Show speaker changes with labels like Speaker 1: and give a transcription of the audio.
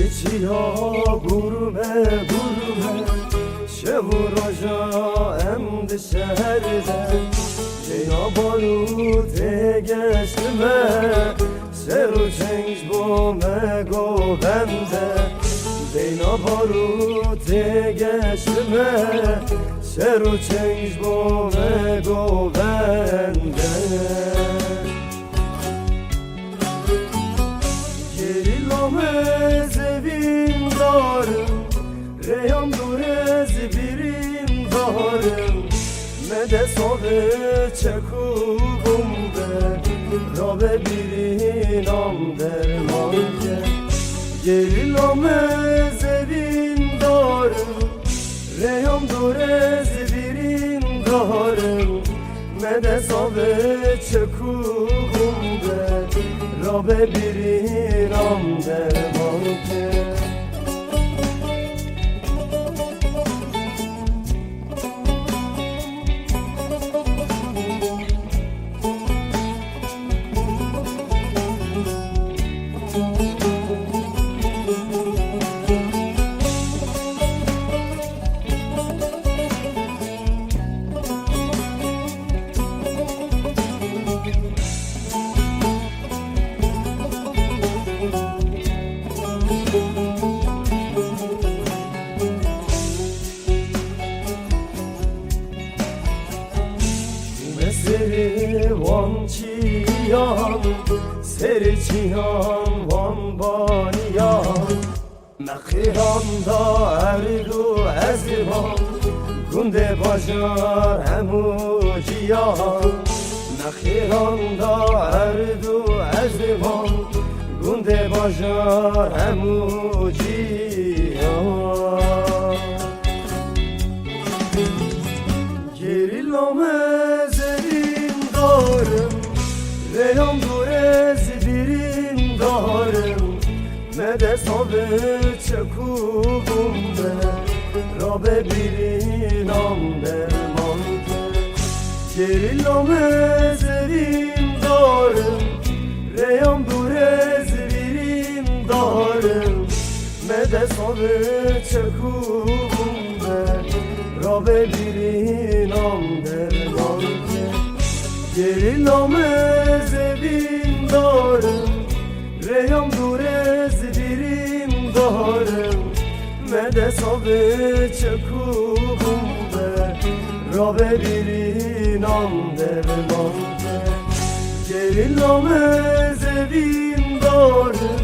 Speaker 1: چیا گروه شب و راجا امد شهرده جینا بارو تگشتمه سر و چنج با مگو بنده جینا بارو تگشتمه سر و چنج با مگو بنده زبین دارم ریام دور زبیریم دارم مده صابه چکو بمبه را ببینم درمان که گریلام زبین دارم ریام دور زبیریم دارم مده صابه چکو بمبه را ببینم درمان که وان چیان سر چیان وان بانیان مخیران دا اردو ازیبان گنده باشار همو جیان مخیران دا اردو ازیبان گنده باشار همو جیان گریلام ریام دور زبیریم دارم مده صابه چکو بمبه را ببینم درمان که گریلام زبیریم دارم ریام دور زبیریم دارم مده صابه چکو بمبه را ببینم درمان گریلام زبین دارم ریام دور زبیریم دارم مده صابه چکو بمبه را ببینم درمان که گریلام زبین دارم